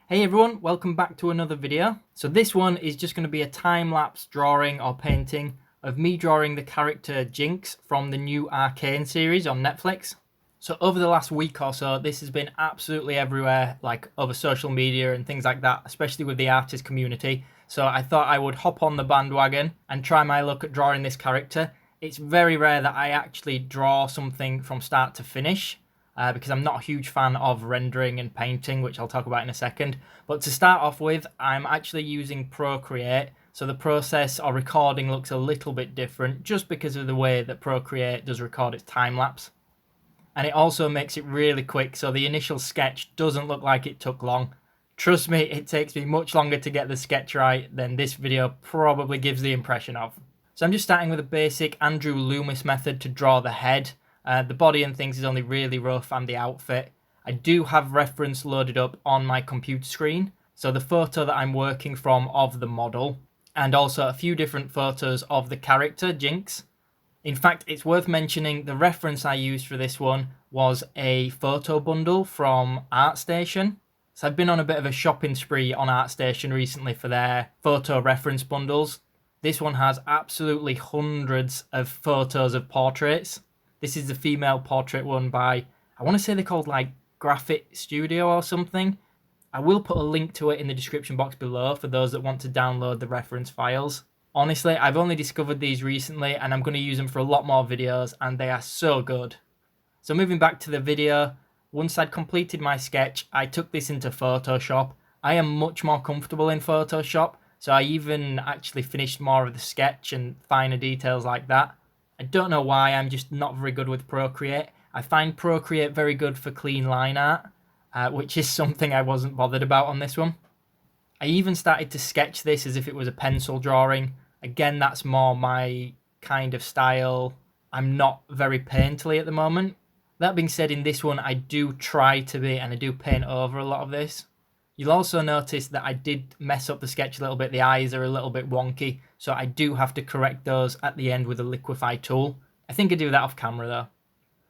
Hey everyone, welcome back to another video. So this one is just going to be a time-lapse drawing or painting of me drawing the character Jinx from the new Arcane series on Netflix. So over the last week or so, this has been absolutely everywhere, like over social media and things like that, especially with the artist community. So I thought I would hop on the bandwagon and try my luck at drawing this character. It's very rare that I actually draw something from start to finish. Because I'm not a huge fan of rendering and painting, which I'll talk about in a second. But to start off with, I'm actually using Procreate, so the process or recording looks a little bit different just because of the way that Procreate does record its time-lapse. And it also makes it really quick, so the initial sketch doesn't look like it took long. Trust me, it takes me much longer to get the sketch right than this video probably gives the impression of. So I'm just starting with a basic Andrew Loomis method to draw the head. The body and things is only really rough, and the outfit. I do have reference loaded up on my computer screen, so the photo that I'm working from of the model, and also a few different photos of the character, Jinx. In fact, it's worth mentioning the reference I used for this one was a photo bundle from ArtStation. So I've been on a bit of a shopping spree on ArtStation recently for their photo reference bundles. This one has absolutely hundreds of photos of portraits. This is the female portrait one by, I want to say they're called like Graphic Studio or something. I will put a link to it in the description box below for those that want to download the reference files. Honestly, I've only discovered these recently and I'm going to use them for a lot more videos, and they are so good. So moving back to the video, once I'd completed my sketch, I took this into Photoshop. I am much more comfortable in Photoshop, so I even actually finished more of the sketch and finer details like that. I don't know why, I'm just not very good with Procreate. I find Procreate very good for clean line art, which is something I wasn't bothered about on this one. I even started to sketch this as if it was a pencil drawing. Again, that's more my kind of style. I'm not very painterly at the moment. That being said, in this one, I do try to be, and I do paint over a lot of this. You'll also notice that I did mess up the sketch a little bit. The eyes are a little bit wonky, so I do have to correct those at the end with a Liquify tool. I think I do that off camera though.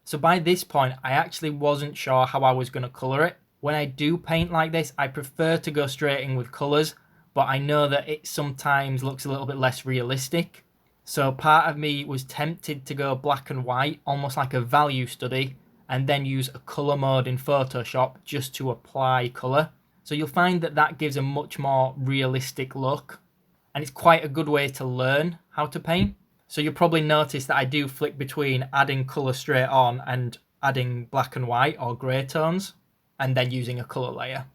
So by this point, I actually wasn't sure how I was going to colour it. When I do paint like this, I prefer to go straight in with colours, but I know that it sometimes looks a little bit less realistic. So part of me was tempted to go black and white, almost like a value study, and then use a colour mode in Photoshop just to apply colour. So you'll find that that gives a much more realistic look, and it's quite a good way to learn how to paint. So you'll probably notice that I do flick between adding colour straight on and adding black and white or grey tones, and then using a colour layer.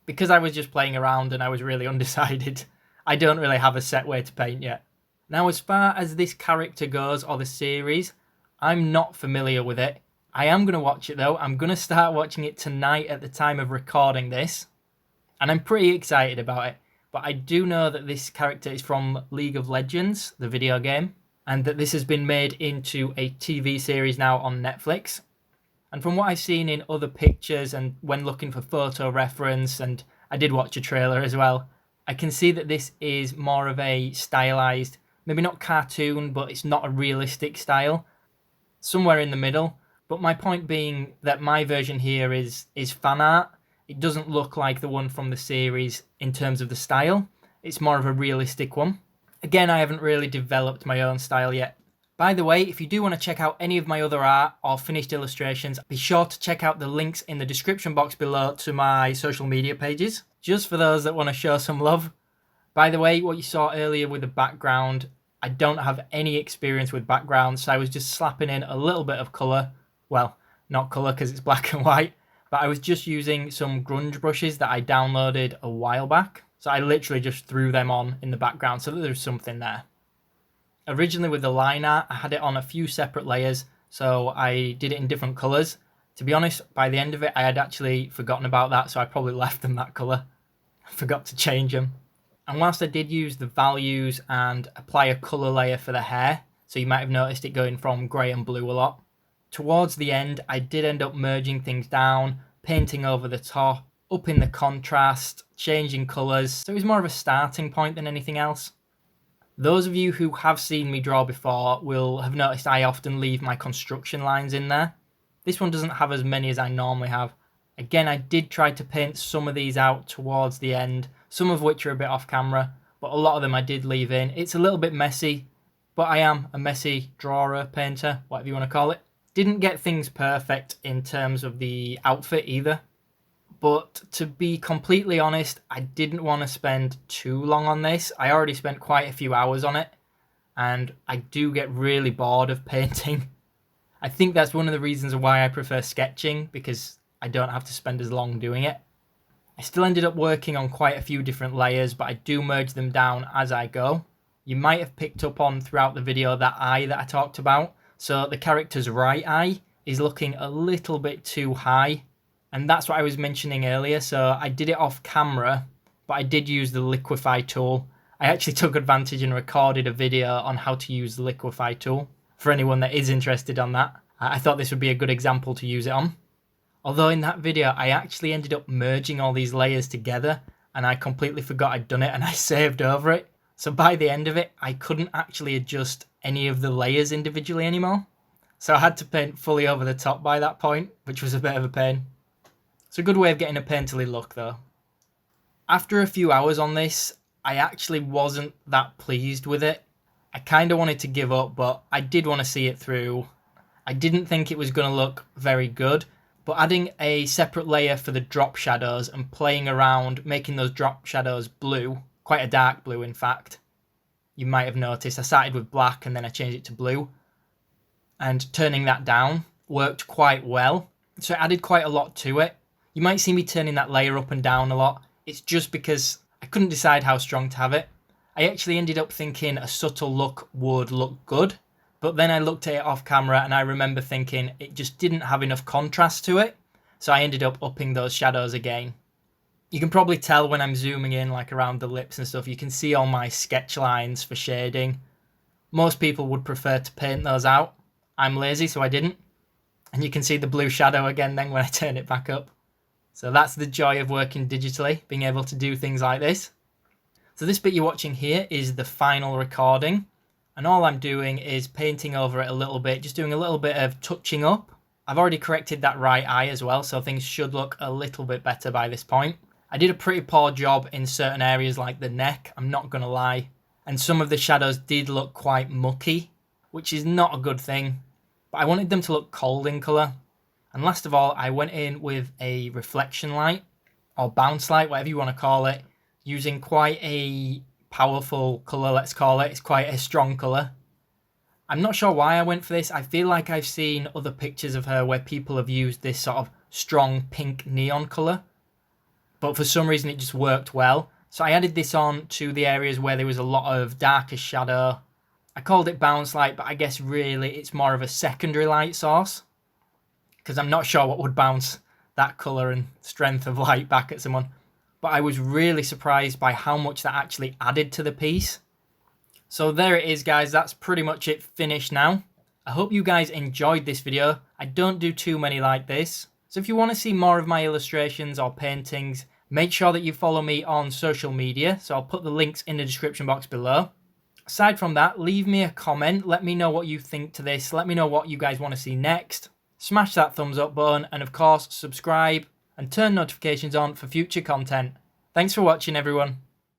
Because I was just playing around and I was really undecided, I don't really have a set way to paint yet. Now, as far as this character goes, or the series, I'm not familiar with it. I am going to watch it though. I'm going to start watching it tonight at the time of recording this. And I'm pretty excited about it, but I do know that this character is from League of Legends, the video game, and that this has been made into a TV series now on Netflix. And from what I've seen in other pictures and when looking for photo reference, and I did watch a trailer as well, I can see that this is more of a stylized, maybe not cartoon, but it's not a realistic style, somewhere in the middle. But my point being that my version here is fan art. It doesn't look like the one from the series in terms of the style. It's more of a realistic one. Again, I haven't really developed my own style yet. By the way, if you do want to check out any of my other art or finished illustrations, be sure to check out the links in the description box below to my social media pages, just for those that want to show some love. By the way, what you saw earlier with the background, I don't have any experience with backgrounds, so I was just slapping in a little bit of colour. Well, not colour because it's black and white. But I was just using some grunge brushes that I downloaded a while back. So I literally just threw them on in the background so that there's something there. Originally with the line art, I had it on a few separate layers, so I did it in different colours. To be honest, by the end of it, I had actually forgotten about that, so I probably left them that colour. I forgot to change them. And whilst I did use the values and apply a colour layer for the hair, so you might have noticed it going from grey and blue a lot, towards the end, I did end up merging things down, painting over the top, upping the contrast, changing colours, so it was more of a starting point than anything else. Those of you who have seen me draw before will have noticed I often leave my construction lines in there. This one doesn't have as many as I normally have. Again, I did try to paint some of these out towards the end, some of which are a bit off camera, but a lot of them I did leave in. It's a little bit messy, but I am a messy drawer, painter, whatever you want to call it. Didn't get things perfect in terms of the outfit either. But to be completely honest, I didn't want to spend too long on this. I already spent quite a few hours on it, and I do get really bored of painting. I think that's one of the reasons why I prefer sketching, because I don't have to spend as long doing it. I still ended up working on quite a few different layers, but I do merge them down as I go. You might have picked up on throughout the video that eye that I talked about. So the character's right eye is looking a little bit too high. And that's what I was mentioning earlier. So I did it off camera, but I did use the Liquify tool. I actually took advantage and recorded a video on how to use the Liquify tool. For anyone that is interested on that, I thought this would be a good example to use it on. Although in that video, I actually ended up merging all these layers together and I completely forgot I'd done it and I saved over it. So by the end of it, I couldn't actually adjust any of the layers individually anymore. So I had to paint fully over the top by that point, which was a bit of a pain. It's a good way of getting a painterly look though. After a few hours on this, I actually wasn't that pleased with it. I kind of wanted to give up, but I did want to see it through. I didn't think it was going to look very good, but adding a separate layer for the drop shadows and playing around, making those drop shadows blue, quite a dark blue in fact. You might have noticed I started with black and then I changed it to blue. And turning that down worked quite well. So it added quite a lot to it. You might see me turning that layer up and down a lot. It's just because I couldn't decide how strong to have it. I actually ended up thinking a subtle look would look good, but then I looked at it off camera and I remember thinking it just didn't have enough contrast to it, so I ended up upping those shadows again. You can probably tell when I'm zooming in, like around the lips and stuff, you can see all my sketch lines for shading. Most people would prefer to paint those out. I'm lazy, so I didn't. And you can see the blue shadow again then when I turn it back up. So that's the joy of working digitally, being able to do things like this. So this bit you're watching here is the final recording, and all I'm doing is painting over it a little bit, just doing a little bit of touching up. I've already corrected that right eye as well, so things should look a little bit better by this point. I did a pretty poor job in certain areas like the neck, I'm not going to lie, and some of the shadows did look quite mucky, which is not a good thing, but I wanted them to look cold in colour. And last of all, I went in with a reflection light, or bounce light, whatever you want to call it, using quite a powerful colour, let's call it. It's quite a strong colour. I'm not sure why I went for this. I feel like I've seen other pictures of her where people have used this sort of strong pink neon colour, but for some reason it just worked well. So I added this on to the areas where there was a lot of darker shadow. I called it bounce light, but I guess really it's more of a secondary light source, because I'm not sure what would bounce that colour and strength of light back at someone. But I was really surprised by how much that actually added to the piece. So there it is, guys. That's pretty much it finished now. I hope you guys enjoyed this video. I don't do too many like this. So if you want to see more of my illustrations or paintings, make sure that you follow me on social media. So I'll put the links in the description box below. Aside from that, leave me a comment. Let me know what you think to this. Let me know what you guys want to see next. Smash that thumbs up button, and of course subscribe and turn notifications on for future content. Thanks for watching, everyone.